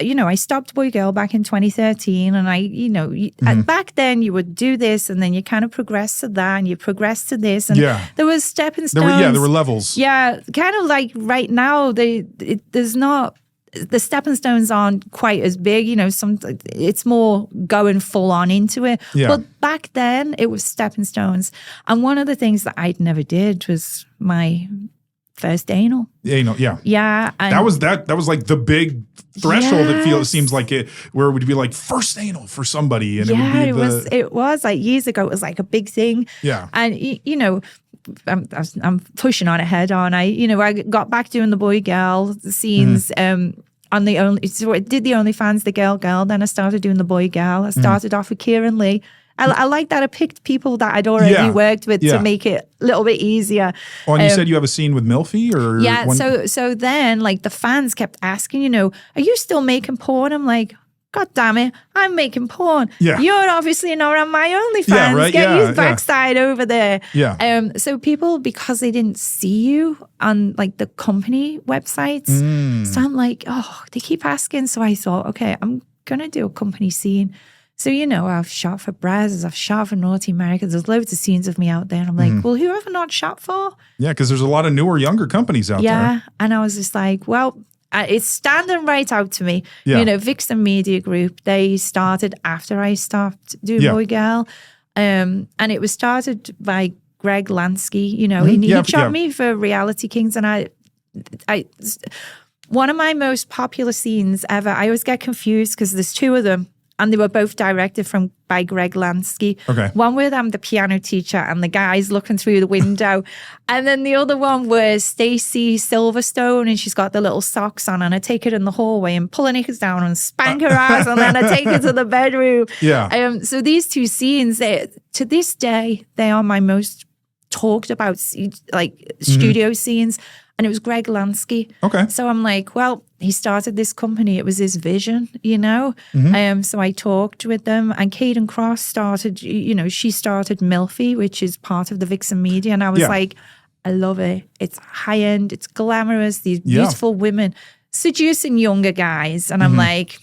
I stopped Boy Girl back in 2013, and back then you would do this, and then you kind of progress to that, and you progress to this, and there was stepping stones. There were levels. Yeah, kind of like right now, there's not. The stepping stones aren't quite as big, it's more going full on into it. Yeah. But back then it was stepping stones. And one of the things that I'd never did was my first anal. Anal, yeah. Yeah. That was like the big threshold. It seems like it, where it would be like first anal for somebody. And it was like years ago, it was like a big thing. Yeah. And, I'm pushing on ahead on. I got back doing the boy girl scenes. On the so I did the OnlyFans, the girl. Then I started doing the boy girl. I started off with Kieran Lee. I like that I picked people that I'd already worked with to make it a little bit easier. Oh, and you said you have a scene with Milfy, or so then like the fans kept asking, are you still making porn? I'm like, God damn it, I'm making porn. Yeah. You're obviously not on my OnlyFans. Yeah, right? Get your backside over there. Yeah. So people, because they didn't see you on like the company websites, so I'm like, they keep asking. So I thought, okay, I'm going to do a company scene. So, I've shot for Brazzers, I've shot for Naughty America. There's loads of scenes of me out there. And I'm like, well, who have I not shot for? Yeah, because there's a lot of newer, younger companies out there. Yeah. And I was just like, well, it's standing right out to me. Yeah. Vixen Media Group, they started after I stopped doing Boy Girl. And it was started by Greg Lansky. He shot me for Reality Kings. And I one of my most popular scenes ever, I always get confused because there's two of them. And they were both directed by Greg Lansky. Okay. One where I'm the piano teacher and the guy's looking through the window. And then the other one was Stacey Silverstone, and she's got the little socks on, and I take her in the hallway and pull her knickers down and spank her ass, and then I take her to the bedroom. Yeah. So these two scenes, to this day, they are my most talked about studio scenes. And it was Greg Lansky. Okay. So I'm like, well, he started this company. It was his vision, So I talked with them. And Caden Cross started, she started Milfy, which is part of the Vixen Media. And I was like, I love it. It's high end. It's glamorous. These beautiful women seducing younger guys. And I'm like,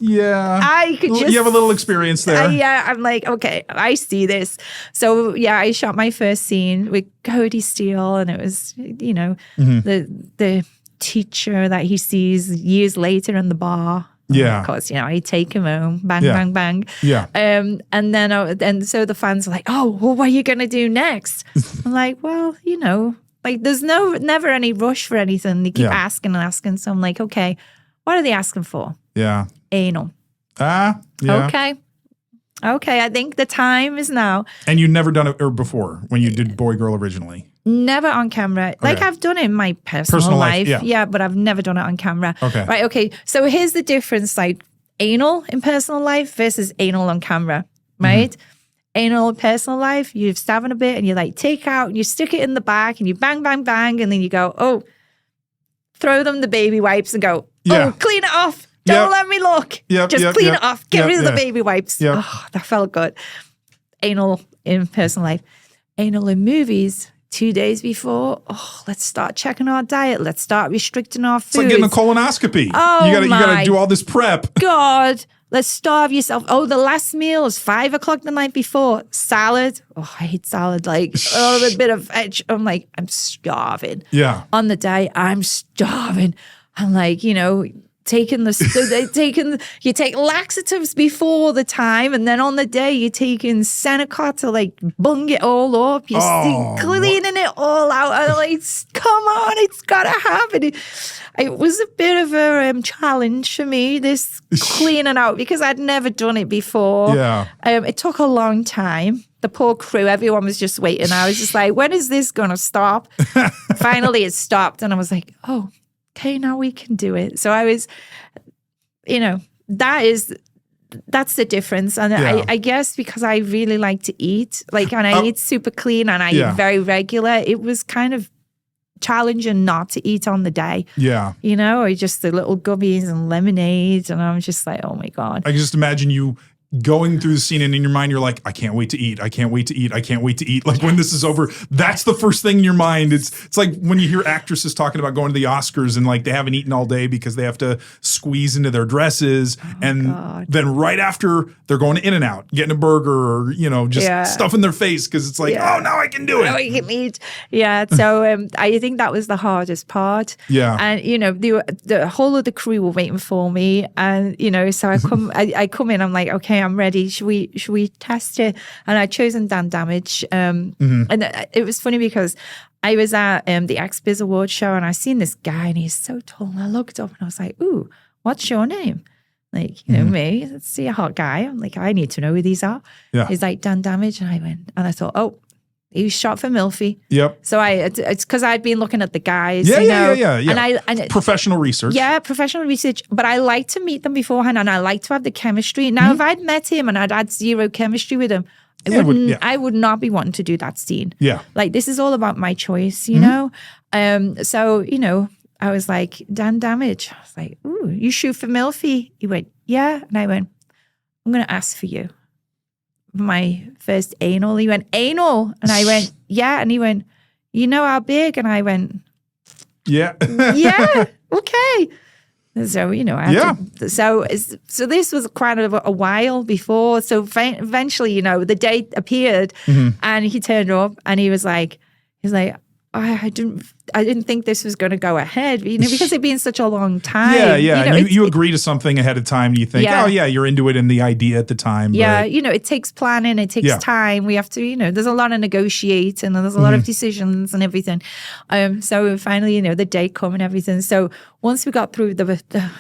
yeah, I could just... You have a little experience there. I'm like, okay, I see this. So, I shot my first scene with Cody Steele, and it was, the teacher that he sees years later in the bar. Yeah. Of course, I take him home, bang, bang, bang. Yeah. And then, so the fans are like, oh, well, what are you going to do next? I'm like, well, there's never any rush for anything. They keep asking and asking. So I'm like, okay, what are they asking for? Yeah. Anal. Yeah. Okay, I think the time is now. And you'd never done it before when you did Boy Girl originally? Never on camera. Okay. Like I've done it in my personal life. Yeah, but I've never done it on camera. Okay. Right, okay. So here's the difference, like anal in personal life versus anal on camera, right? Anal in personal life, you're stabbing a bit and you like take out and you stick it in the back and you bang, bang, bang, and then you go, oh, throw them the baby wipes and go, oh, clean it off. Don't let me look. Just clean it off. Get rid of the baby wipes. Oh, that felt good. Anal in personal life. Anal in movies, 2 days before, let's start checking our diet. Let's start restricting our food. It's like getting a colonoscopy. Oh, you gotta do all this prep. God, let's starve yourself. Oh, the last meal is 5 o'clock the night before. Salad. Oh, I hate salad. Like a little bit of veg. I'm like, I'm starving. Yeah. On the day, I'm starving. I'm like, you take laxatives before the time, and then on the day you're taking Senecot to like bung it all up. You're cleaning it all out. I'm like, come on, it's gotta happen. It was a bit of a challenge for me, this cleaning out, because I'd never done it before. Yeah. It took a long time. The poor crew, everyone was just waiting. I was just like, when is this gonna stop? Finally, it stopped, and I was like, oh, okay, now we can do it. So I was, that's the difference. And I guess because I really like to eat, and I eat super clean and I eat very regular, it was kind of challenging not to eat on the day. Yeah. Or just the little gummies and lemonades. And I'm just like, oh my God. I can just imagine you going through the scene, and in your mind, you're like, I can't wait to eat. I can't wait to eat. I can't wait to eat. Like when this is over, that's the first thing in your mind. It's like when you hear actresses talking about going to the Oscars and like they haven't eaten all day because they have to squeeze into their dresses. Then right after they're going to In-N-Out, getting a burger or, just stuff in their face because it's like, oh, now I can do it. Now I can eat. Yeah. So I think that was the hardest part. Yeah. And, the whole of the crew were waiting for me. And, so I come in, I'm like, okay, I'm ready. Should we test it? And I'd chosen Dan Damage. And it was funny because I was at the XBiz Awards show and I seen this guy and he's so tall. And I looked up and I was like, ooh, what's your name? Like, me, let's see a hot guy. I'm like, I need to know who these are. Yeah. He's like, Dan Damage. And I went, and I thought, oh, he was shot for Milfy. Yep. So it's because I'd been looking at the guys. Yeah. And professional research. Yeah, professional research. But I like to meet them beforehand and I like to have the chemistry. Now, if I'd met him and I'd had zero chemistry with him, I would not be wanting to do that scene. Yeah. Like, this is all about my choice, So, I was like, Dan Damage. I was like, ooh, you shoot for Milfy? He went, yeah. And I went, I'm going to ask for you. My first anal. He went, anal? And I went, yeah. And he went, you know how big? And I went, yeah. Yeah, okay. So, so this was quite a while before. So eventually, the date appeared and he turned up and he's like, I didn't think this was going to go ahead, because it'd been such a long time. Yeah. You agree to something ahead of time and you think, you're into it in the idea at the time. Yeah, but, it takes planning, it takes time. We have to, there's a lot of negotiating and there's a lot of decisions and everything. So finally, the date come and everything. So once we got through the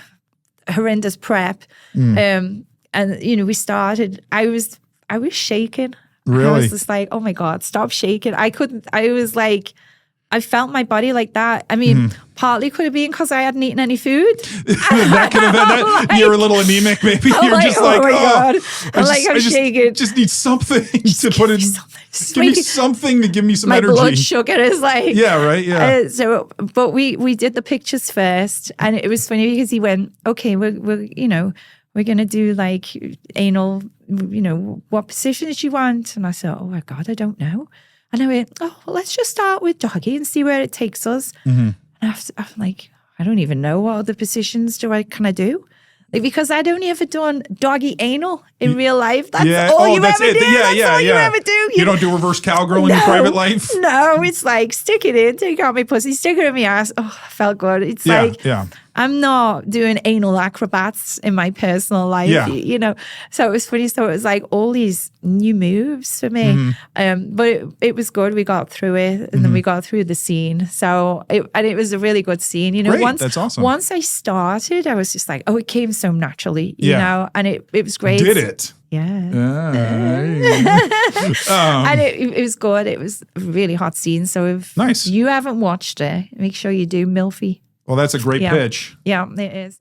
horrendous prep, and we started, I was shaking. Really? I was just like, oh my God, stop shaking. I was like, I felt my body like that. I mean, partly could have been because I hadn't eaten any food. That could have been that. You're a little anemic, maybe. You're just oh my God. I'm shaking. Just need something to put in. Give me something to give me some energy. My blood sugar is like. Yeah, right. Yeah. But we did the pictures first, and it was funny because he went, okay, we're going to do like anal, what positions do you want? And I said, oh my God, I don't know. And I went, oh, well, let's just start with doggy and see where it takes us. And I'm like, I don't even know what other positions can I do? Like, because I'd only ever done doggy anal in real life. That's all you ever do. That's all you ever do. You don't do reverse cowgirl in your private life? No, it's like, stick it in, take out my pussy, stick it in my ass. Oh, felt good. It's I'm not doing anal acrobats in my personal life, So it was funny. So it was like all these new moves for me. But it was good. We got through it and then we got through the scene. So it was a really good scene. Great. That's awesome. Once I started, I was just like, oh, it came so naturally, and it was great. Did it? Yeah. And it was good. It was a really hot scene. So if you haven't watched it, make sure you do. Milfy. Well, that's a great pitch. Yeah, it is.